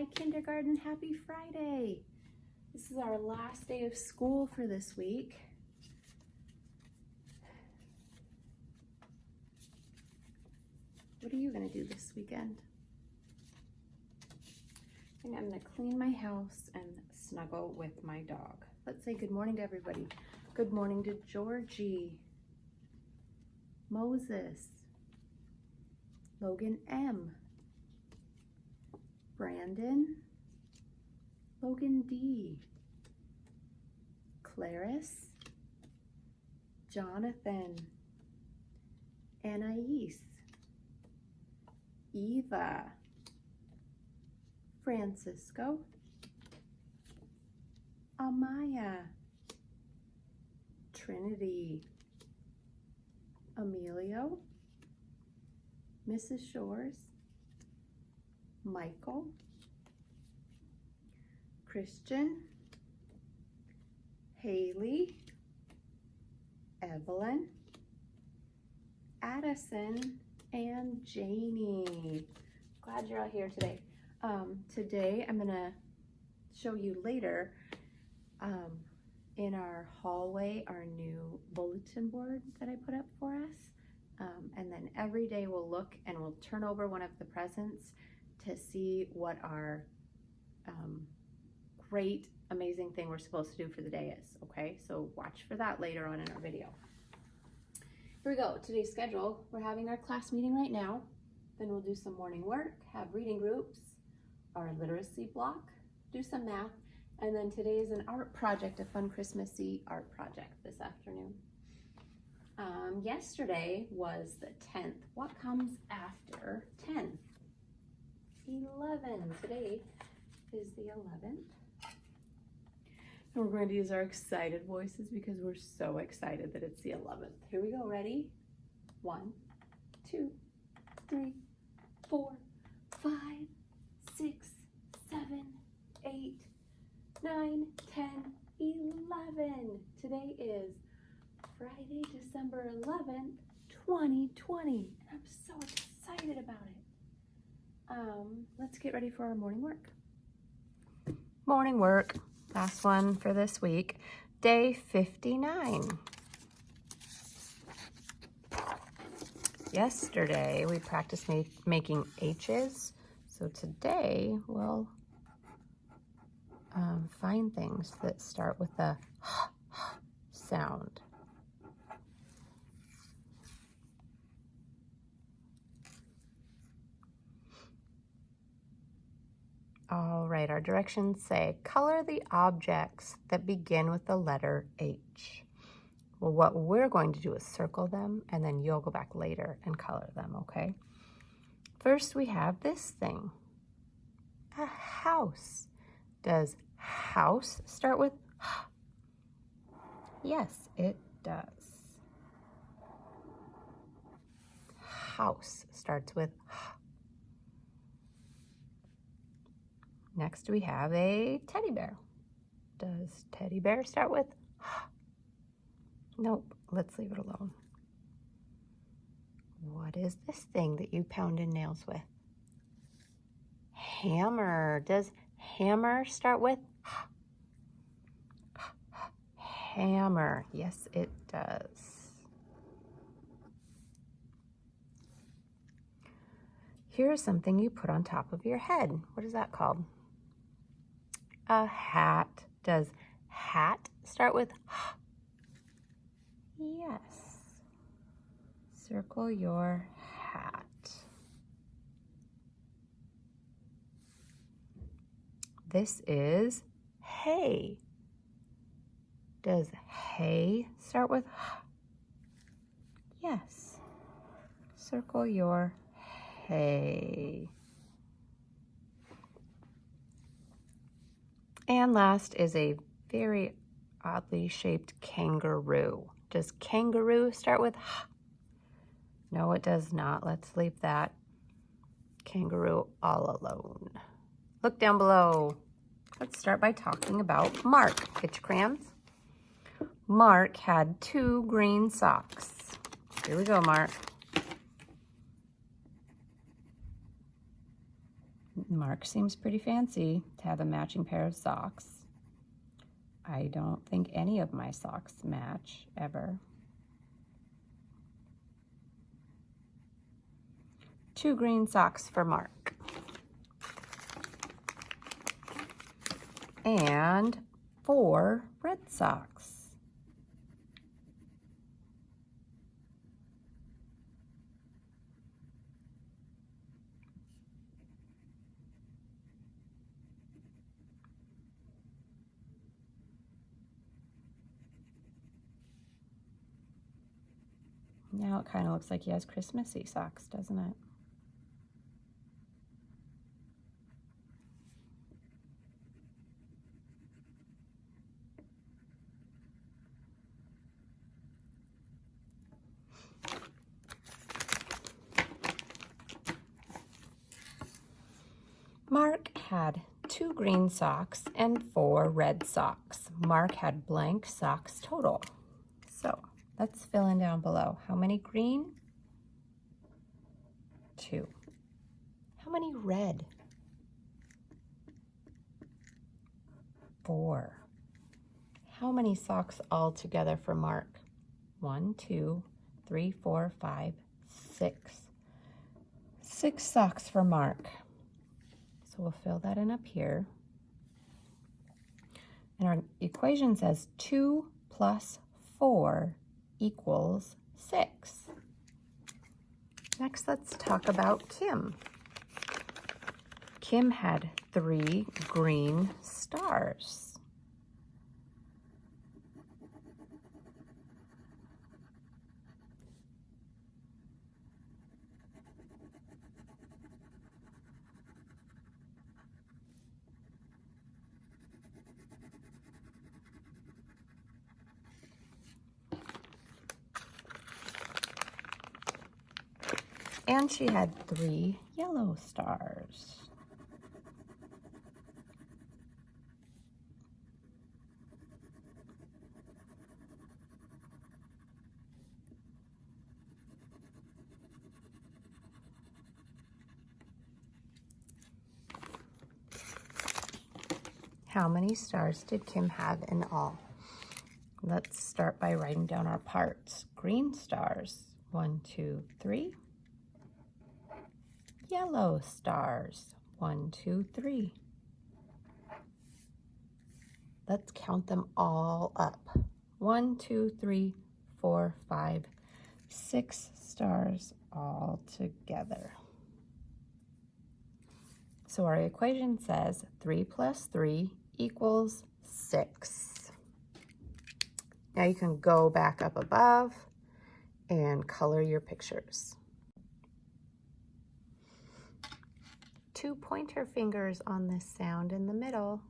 Hi, kindergarten. Happy Friday. This is our last day of school for this week. What are you going to do this weekend? I think I'm going to clean my house and snuggle with my dog. Let's say good morning to everybody. Good morning to Georgie, Moses, Logan M, Brandon, Logan D, Clarice, Jonathan, Anais, Eva, Francisco, Amaya, Trinity, Emilio, Mrs. Shores, Michael, Christian, Haley, Evelyn, Addison, and Janie. Glad you're all here today. Today I'm gonna show you later in our hallway our new bulletin board that I put up for us. And then every day we'll look and we'll turn over one of the presents to see what our great, amazing thing we're supposed to do for the day is, okay? So watch for that later on in our video. Here we go, today's schedule. We're having our class meeting right now. Then we'll do some morning work, have reading groups, our literacy block, do some math, and then today is an art project, a fun Christmassy art project this afternoon. Yesterday was the 10th. What comes after 10? 11. Today is the 11th. And we're going to use our excited voices because we're so excited that it's the 11th. Here we go, ready? 1, 2, 3, 4, 5, 6, 7, 8, 9, 10, 11. Today is Friday, December 11th, 2020. I'm so excited about it. Let's get ready for our morning work. Morning work, last one for this week, day 59. Yesterday we practiced making H's, so today we'll find things that start with a sound. All right, our directions say, color the objects that begin with the letter H. Well, what we're going to do is circle them, and then you'll go back later and color them, okay? First, we have this thing, a house. Does house start with H? Yes, it does. House starts with H. Next, we have a teddy bear. Does teddy bear start with H? Nope, let's leave it alone. What is this thing that you pound in nails with? Hammer. Does hammer start with H? Hammer. Yes, it does. Here's something you put on top of your head. What is that called? A hat. Does hat start with H? Yes. Circle your hat. This is hay. Does hay start with H? Yes. Circle your hay. And last is a very oddly shaped kangaroo. Does kangaroo start with H? No, it does not. Let's leave that kangaroo all alone. Look down below. Let's start by talking about Mark. Get your crayons. Mark had 2 green socks. Here we go, Mark. Mark seems pretty fancy to have a matching pair of socks. I don't think any of my socks match ever. 2 green socks for Mark. And 4 red socks. Now it kind of looks like he has Christmassy socks, doesn't it? Mark had 2 green socks and 4 red socks. Mark had blank socks total. So let's fill in down below. How many green? 2. How many red? 4. How many socks all together for Mark? 1, 2, 3, 4, 5, 6. 6 socks for Mark. So we'll fill that in up here. And our equation says 2 plus 4 equals 6. Next, let's talk about Kim. Kim had 3 green stars. And she had 3 yellow stars. How many stars did Kim have in all? Let's start by writing down our parts. Green stars, 1, 2, 3. Yellow stars, 1, 2, 3. Let's count them all up. 1, 2, 3, 4, 5, 6 stars all together. So our equation says 3 plus 3 equals 6. Now you can go back up above and color your pictures. 2 pointer fingers on this sound in the middle.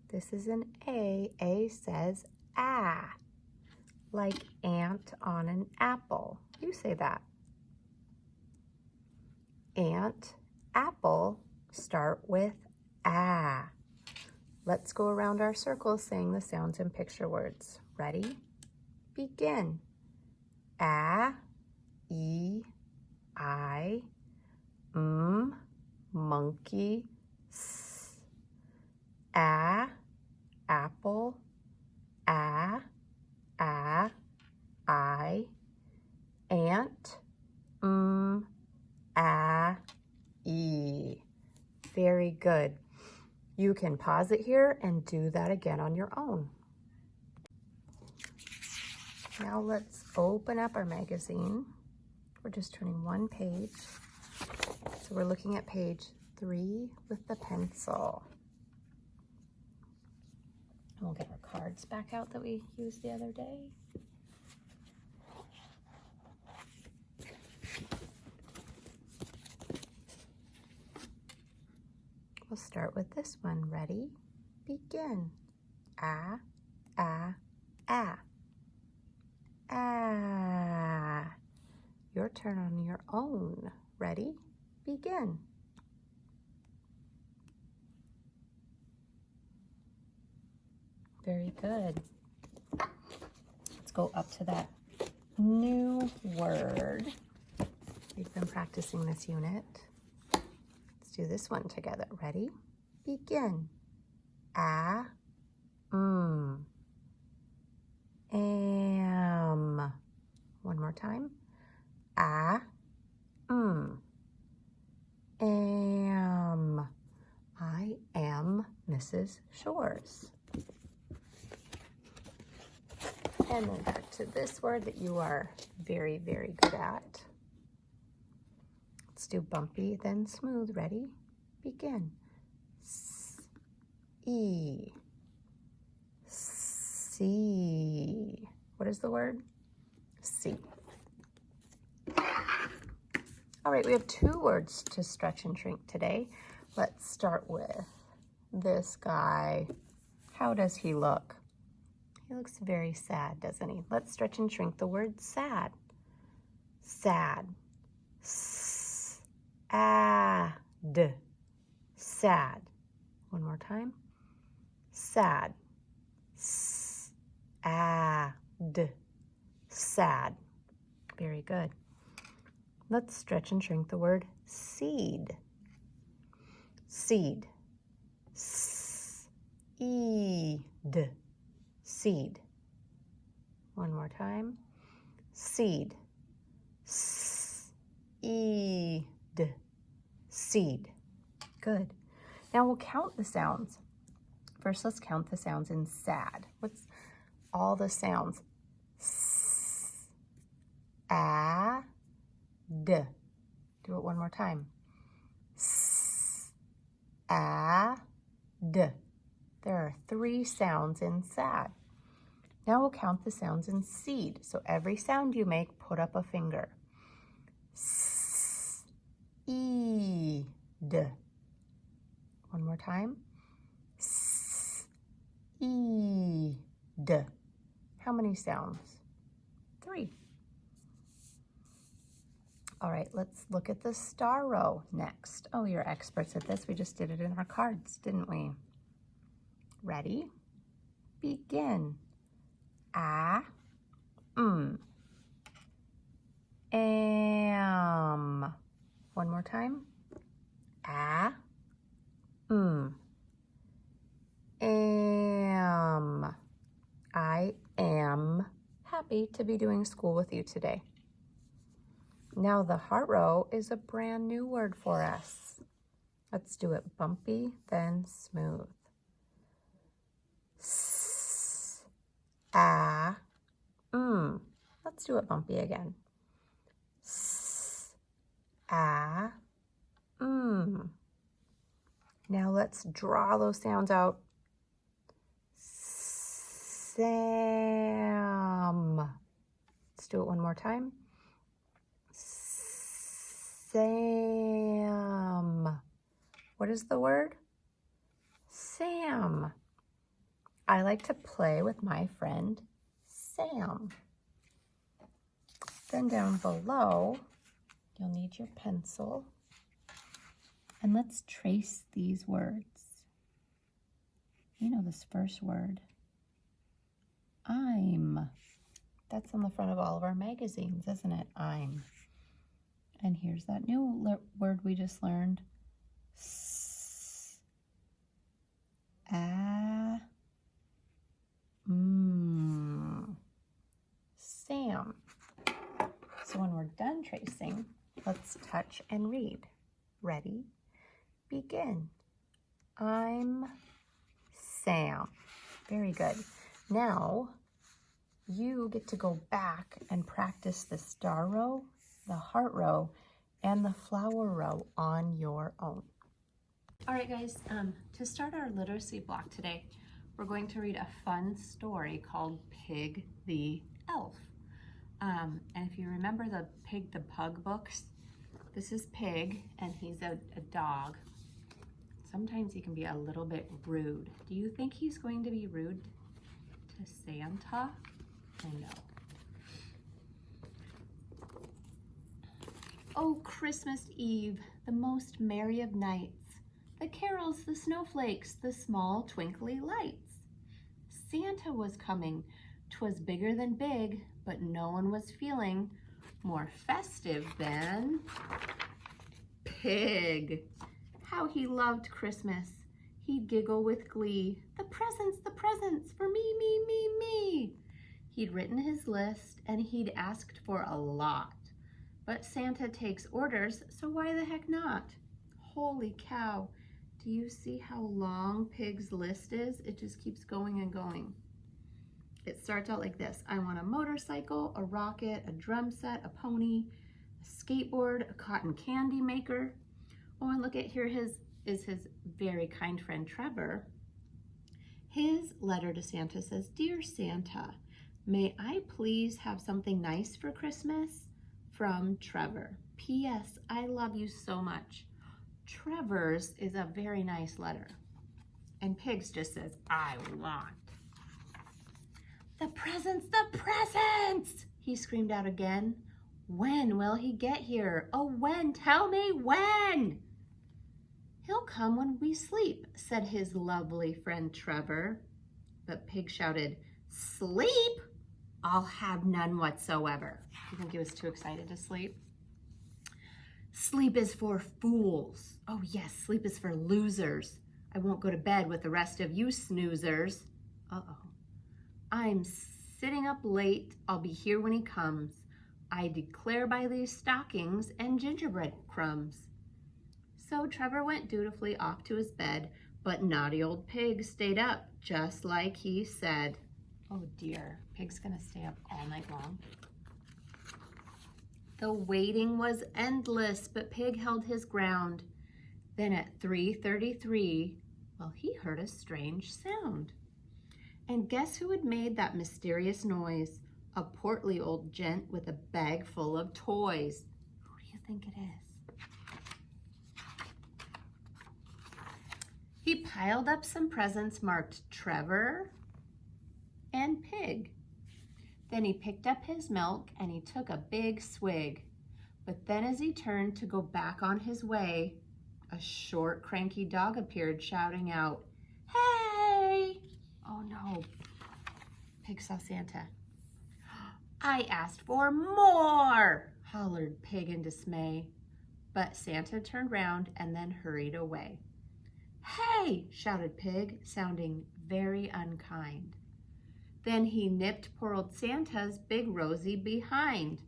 This is an A. A says ah, like ant on an apple. You say that. Ant, apple start with ah. Let's go around our circles saying the sounds and picture words. Ready? Begin. A, E, I, monkey, S. A, apple, I, ant, E. Very good. You can pause it here and do that again on your own. Now let's open up our magazine. We're just turning 1 page. So we're looking at page 3 with the pencil. And we'll get our cards back out that we used the other day. We'll start with this one. Ready? Begin. Ah. Your turn on your own. Ready? Begin. Very good. Let's go up to that new word. We've been practicing this unit. Let's do this one together. Ready? Begin. Am. One more time. Am. I am Mrs. Shores. And then back to this word that you are very, very good at. Let's do bumpy, then smooth. Ready? Begin. E. See. What is the word? See. All right, we have 2 words to stretch and shrink today. Let's start with this guy. How does he look? He looks very sad, doesn't he? Let's stretch and shrink the word sad. Sad. S-A-D. Sad. One more time. Sad. S-A-D. Sad. Very good. Let's stretch and shrink the word seed. Seed. S-E-D. Seed. One more time. Seed. S-E-D. Seed. Good. Now we'll count the sounds. First, let's count the sounds in sad. What's all the sounds? S, A, D. Do it one more time. S, A, D. There are 3 sounds in sad. Now we'll count the sounds in seed. So every sound you make, put up a finger. S, E, D. One more time. S, E, D. How many sounds? 3. All right, let's look at the star row next. Oh, you're experts at this. We just did it in our cards, didn't we? Ready? Begin. Am. One more time. Am. I am happy to be doing school with you today. Now the heart row is a brand new word for us. Let's do it bumpy, then smooth. Let's do it bumpy again. Now let's draw those sounds out. Sam. Let's do it one more time. Sam. What is the word? Sam. I like to play with my friend Sam. Then down below, you'll need your pencil. And let's trace these words. You know this first word. I'm. That's on the front of all of our magazines, isn't it? I'm. And here's that new word we just learned. Sam. So when we're done tracing, let's touch and read. Ready? Begin. I'm Sam. Very good. Now, you get to go back and practice the star row, the heart row, and the flower row on your own. All right, guys, to start our literacy block today, we're going to read a fun story called Pig the Elf. And if you remember the Pig the Pug books, this is Pig, and he's a dog. Sometimes he can be a little bit rude. Do you think he's going to be rude to Santa? Oh no. Oh, Christmas Eve, the most merry of nights, the carols, the snowflakes, the small twinkly lights. Santa was coming. 'Twas bigger than big, but no one was feeling more festive than Pig. How he loved Christmas. He'd giggle with glee. The presents, for me, me, me, me. He'd written his list and he'd asked for a lot. But Santa takes orders, so why the heck not? Holy cow. Do you see how long Pig's list is? It just keeps going and going. It starts out like this. I want a motorcycle, a rocket, a drum set, a pony, a skateboard, a cotton candy maker. Oh, and look at here, his very kind friend Trevor. His letter to Santa says, Dear Santa, may I please have something nice for Christmas? From Trevor. P.S. I love you so much. Trevor's is a very nice letter. And Pig's just says, I want. The presents, he screamed out again. When will he get here? Oh, when? Tell me when. He'll come when we sleep, said his lovely friend Trevor. But Pig shouted, Sleep? I'll have none whatsoever. You think he was too excited to sleep? Sleep is for fools. Oh yes, sleep is for losers. I won't go to bed with the rest of you snoozers. Uh-oh. I'm sitting up late. I'll be here when he comes. I declare by these stockings and gingerbread crumbs. So Trevor went dutifully off to his bed, but naughty old Pig stayed up, just like he said. Oh dear, Pig's gonna stay up all night long. The waiting was endless, but Pig held his ground. Then at 3:33, well, he heard a strange sound. And guess who had made that mysterious noise? A portly old gent with a bag full of toys. Who do you think it is? He piled up some presents marked Trevor and Pig. Then he picked up his milk and he took a big swig. But then as he turned to go back on his way, a short, cranky dog appeared shouting out, Hey! Oh no, Pig saw Santa. I asked for more, hollered Pig in dismay. But Santa turned round and then hurried away. Hey, shouted Pig, sounding very unkind. Then he nipped poor old Santa's big rosy behind.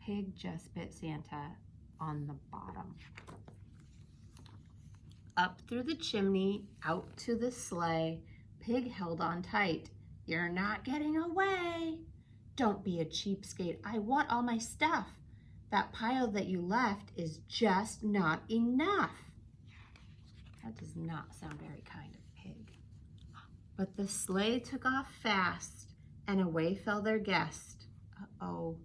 Pig just bit Santa on the bottom. Up through the chimney, out to the sleigh, Pig held on tight. You're not getting away. Don't be a cheapskate. I want all my stuff. That pile that you left is just not enough. That does not sound very kind of Pig. But the sleigh took off fast, and away fell their guest. Uh-oh,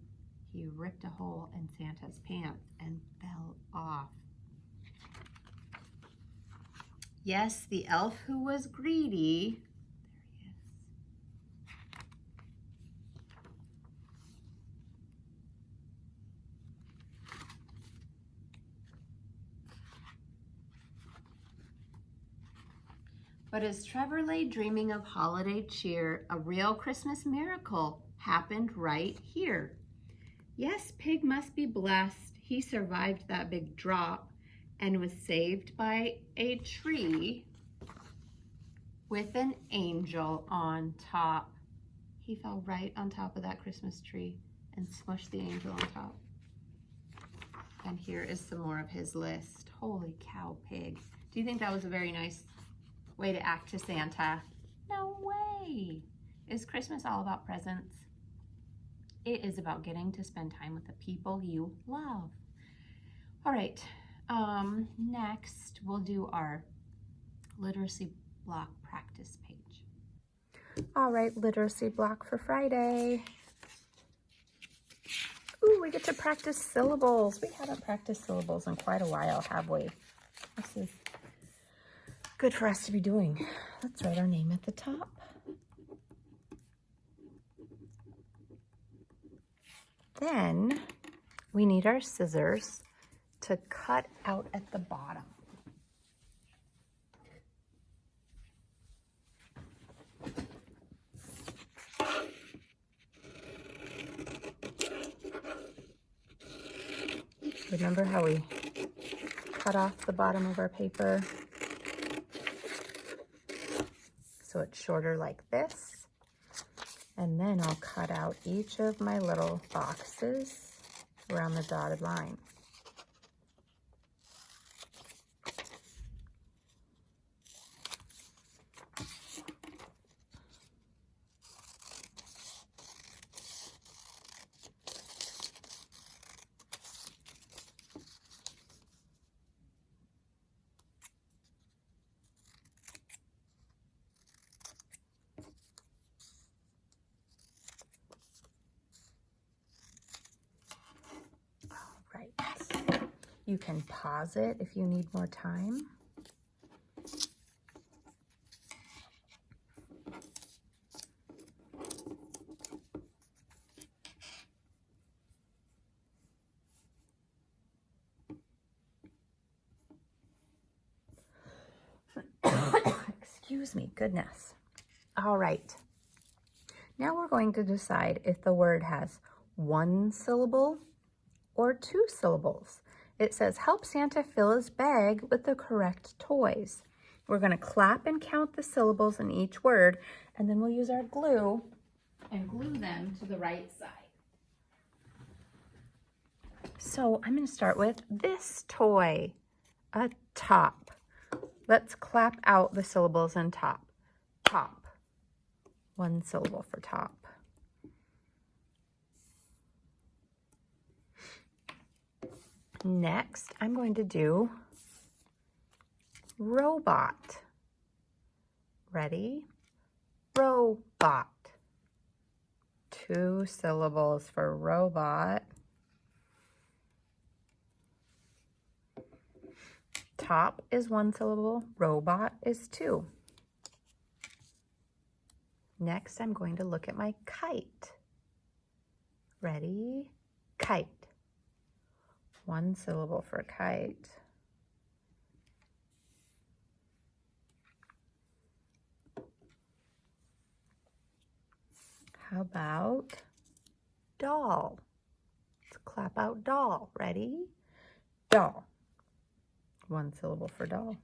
he ripped a hole in Santa's pants and fell off. Yes, the elf who was greedy, there he is. But as Trevor lay dreaming of holiday cheer, a real Christmas miracle happened right here. Yes, Pig must be blessed. He survived that big drop and was saved by a tree with an angel on top. He fell right on top of that Christmas tree and smushed the angel on top. And here is some more of his list. Holy cow, Pig. Do you think that was a very nice way to act to Santa? No way. Is Christmas all about presents? It is about getting to spend time with the people you love. All right, next we'll do our literacy block practice page. All right, literacy block for Friday. Ooh, we get to practice syllables. We haven't practiced syllables in quite a while, have we? This is good for us to be doing. Let's write our name at the top. Then we need our scissors to cut out at the bottom. Remember how we cut off the bottom of our paper so it's shorter like this. And then I'll cut out each of my little boxes around the dotted line. You can pause it if you need more time. Excuse me, goodness. All right. Now we're going to decide if the word has one syllable or two syllables. It says, help Santa fill his bag with the correct toys. We're going to clap and count the syllables in each word, and then we'll use our glue and glue them to the right side. So I'm going to start with this toy, a top. Let's clap out the syllables in top. Top. One syllable for top. Next, I'm going to do robot. Ready? Robot. Two syllables for robot. Top is one syllable, robot is two. Next, I'm going to look at my kite. Ready? Kite. One syllable for kite. How about doll? Let's clap out doll. Ready? Doll. One syllable for doll.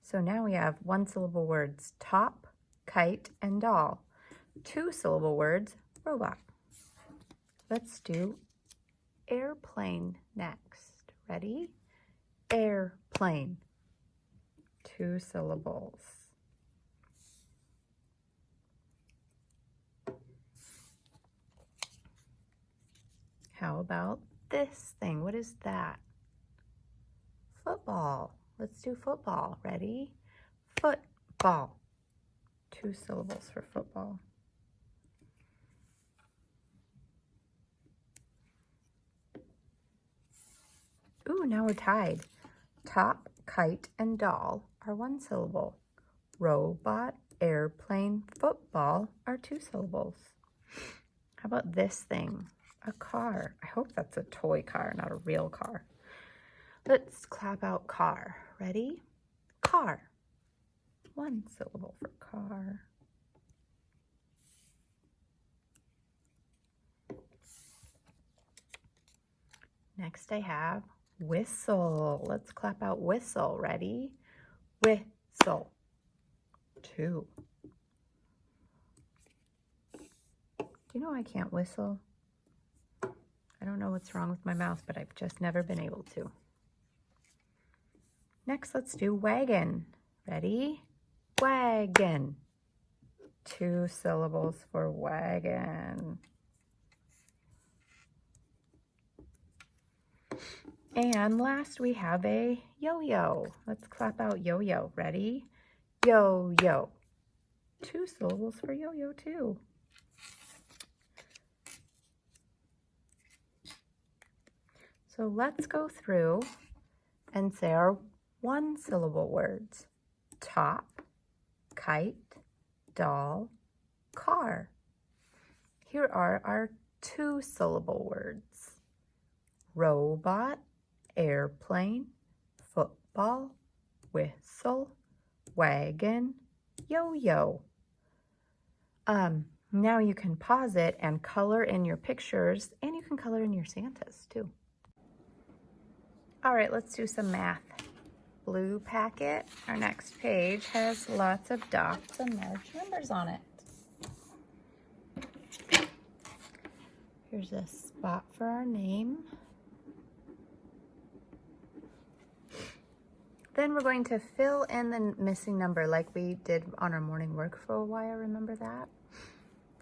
So now we have one syllable words, top, kite, and doll. Two syllable words, robot. Let's do airplane next. Ready? Airplane. Two syllables. How about this thing? What is that? Football. Let's do football. Ready? Football. Two syllables for football. Ooh, now we're tied. Top, kite, and doll are one syllable. Robot, airplane, football are two syllables. How about this thing? A car. I hope that's a toy car, not a real car. Let's clap out car. Ready? Car. One syllable for car. Next I have whistle. Let's clap out whistle. Ready? Whistle. Two. Do you know I can't whistle? I don't know what's wrong with my mouth, but I've just never been able to. Next, let's do wagon. Ready? Wagon. Two syllables for wagon. And last we have a yo-yo. Let's clap out yo-yo. Ready? Yo-yo. Two syllables for yo-yo too. So let's go through and say our one syllable words. Top, kite, doll, car. Here are our two syllable words. Robot, airplane, football, whistle, wagon, yo-yo. Now you can pause it and color in your pictures, and you can color in your Santas too. All right, let's do some math. Blue packet, our next page, has lots of dots and large numbers on it. Here's a spot for our name. Then we're going to fill in the missing number like we did on our morning work for a while, remember that?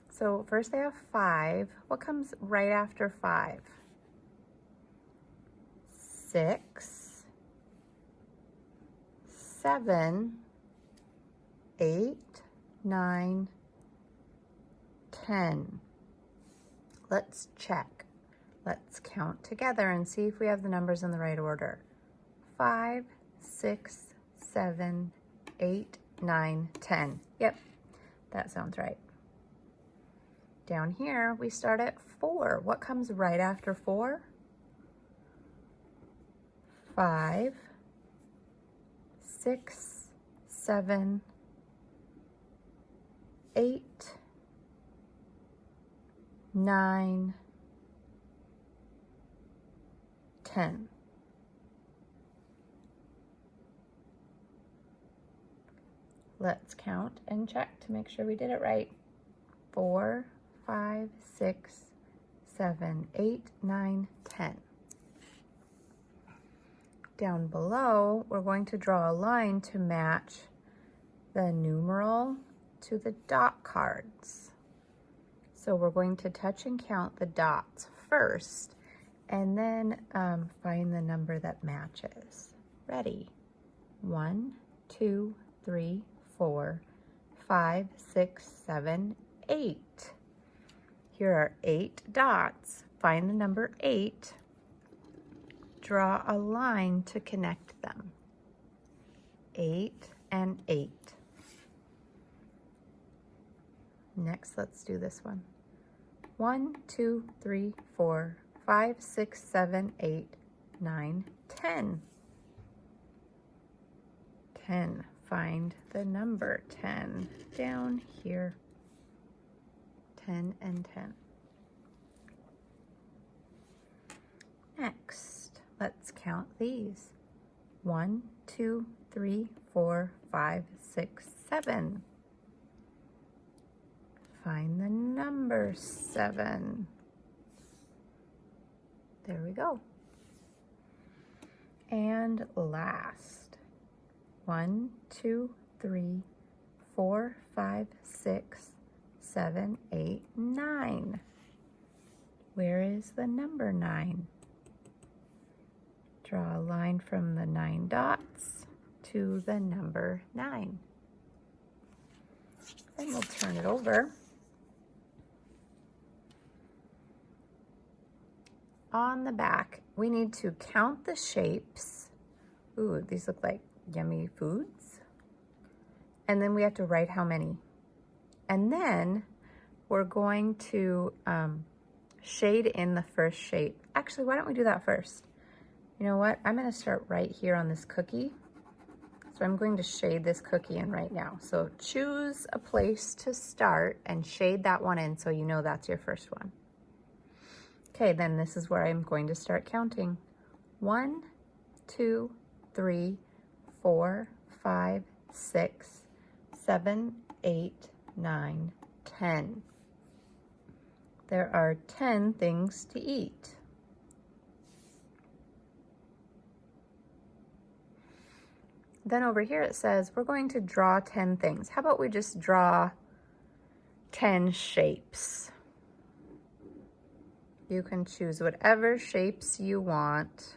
So first they have 5. What comes right after 5? 6, 7, 8, 9, 10. Let's check. Let's count together and see if we have the numbers in the right order. 5, 6, 7, 8, 9, 10. Yep, that sounds right. Down here, we start at 4. What comes right after 4? 5, 6, 7, 8, 9, 10. Let's count and check to make sure we did it right. 4, 5, 6, 7, 8, 9, 10. Down below, we're going to draw a line to match the numeral to the dot cards. So we're going to touch and count the dots first, and then find the number that matches. Ready? 1, 2, 3, 4, 5, 6, 7, 8. Here are 8 dots. Find the number 8. Draw a line to connect them. 8 and 8. Next, let's do this one. 1, 2, 3, 4, 5, 6, 7, 8, 9, 10. 10. Find the number 10 down here. 10 and 10. Next, let's count these. 1, 2, 3, 4, 5, 6, 7. Find the number 7. There we go. And last, 1, 2, 3, 4, 5, 6, 7, 8, 9. Where is the number 9? Draw a line from the 9 dots to the number 9. Then we'll turn it over. On the back, we need to count the shapes. Ooh, these look like yummy foods. And then we have to write how many. And then we're going to shade in the first shape. Actually, why don't we do that first? You know what? I'm going to start right here on this cookie. So I'm going to shade this cookie in right now. So choose a place to start and shade that one in so you know that's your first one. Okay, then this is where I'm going to start counting. 1, 2, 3, 4, 5, 6, 7, 8, 9, 10. There are 10 things to eat. Then over here it says we're going to draw 10 things. How about we just draw 10 shapes? You can choose whatever shapes you want.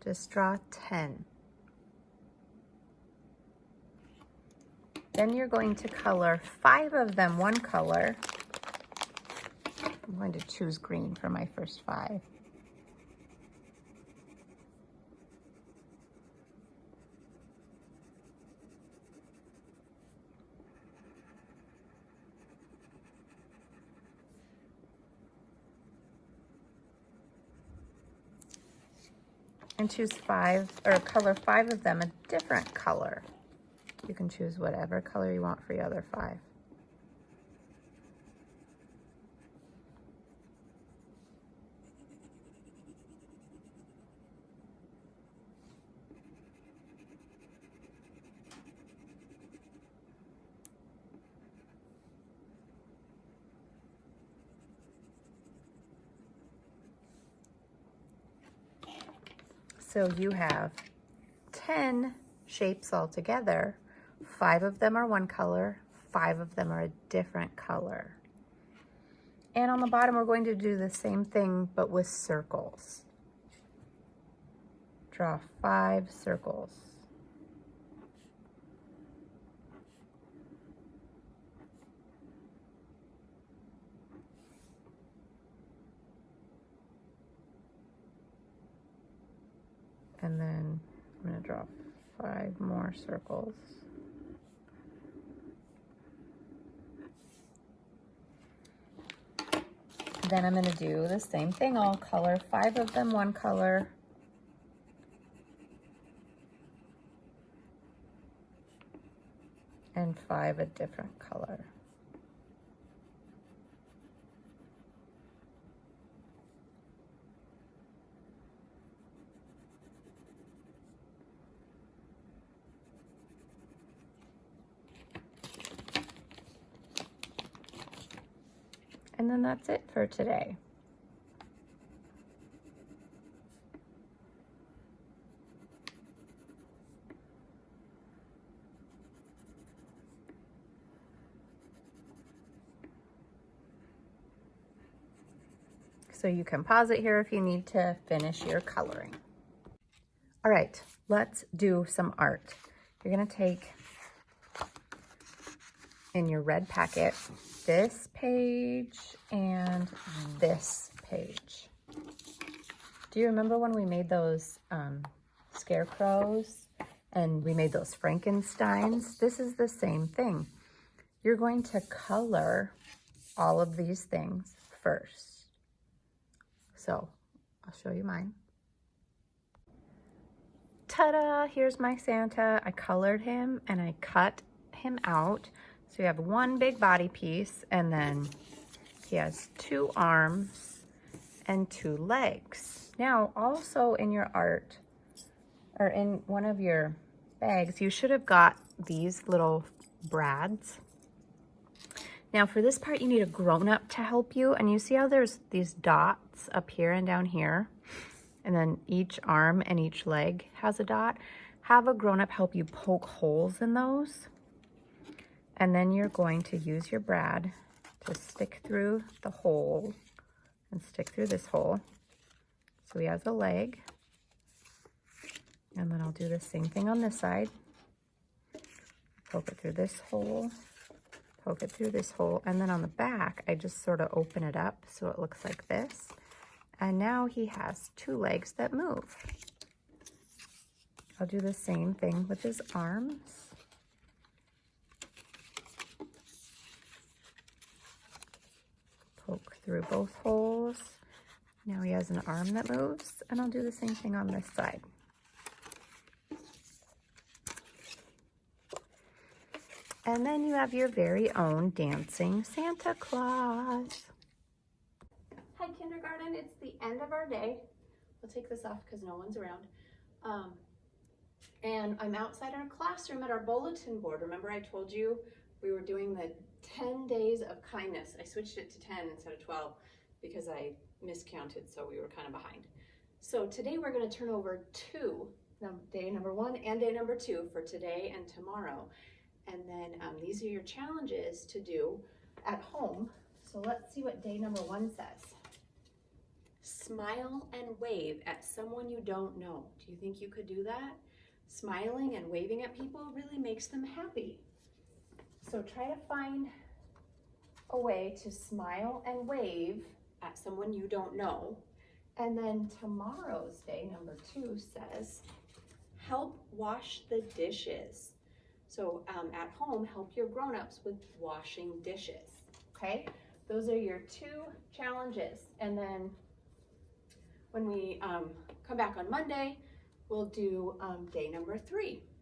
Just draw 10. Then you're going to color 5 of them one color. I'm going to choose green for my first 5. . and choose 5, or color 5 of them a different color. You can choose whatever color you want for your other 5. So you have 10 shapes altogether. 5 of them are one color, 5 of them are a different color. And on the bottom, we're going to do the same thing, but with circles. Draw 5 circles. And then I'm going to draw 5 more circles. Then I'm going to do the same thing. I'll color 5 of them one color. And 5 a different color. And then that's it for today. So you can pause it here if you need to finish your coloring. All right, let's do some art. You're gonna take in your red packet this page and this page. Do you remember when we made those scarecrows and we made those Frankensteins? This is the same thing. You're going to color all of these things first. So I'll show you mine. Ta-da, here's my Santa. I colored him and I cut him out. So you have one big body piece, and then he has 2 arms and 2 legs. Now, also in your art, or in one of your bags, you should have got these little brads. Now for this part, you need a grown-up to help you, and you see how there's these dots up here and down here, and then each arm and each leg has a dot. Have a grown-up help you poke holes in those. And then you're going to use your brad to stick through the hole and stick through this hole. So he has a leg. And then I'll do the same thing on this side. Poke it through this hole, poke it through this hole. And then on the back, I just sort of open it up so it looks like this. And now he has 2 legs that move. I'll do the same thing with his arms. Poke through both holes. Now he has an arm that moves, and I'll do the same thing on this side. And then you have your very own dancing Santa Claus. Hi, kindergarten. It's the end of our day. We'll take this off because no one's around. And I'm outside our classroom at our bulletin board. Remember I told you we were doing the 10 days of kindness. I switched it to 10 instead of 12 because I miscounted, so we were kind of behind. So today we're going to turn over 2, day number 1 and day number 2 for today and tomorrow. And then these are your challenges to do at home. So let's see what day number 1 says. Smile and wave at someone you don't know. Do you think you could do that? Smiling and waving at people really makes them happy. So try to find a way to smile and wave at someone you don't know. And then tomorrow's day, number 2, says, help wash the dishes. So at home, help your grown-ups with washing dishes, okay? Those are your 2 challenges. And then when we come back on Monday, we'll do day number 3.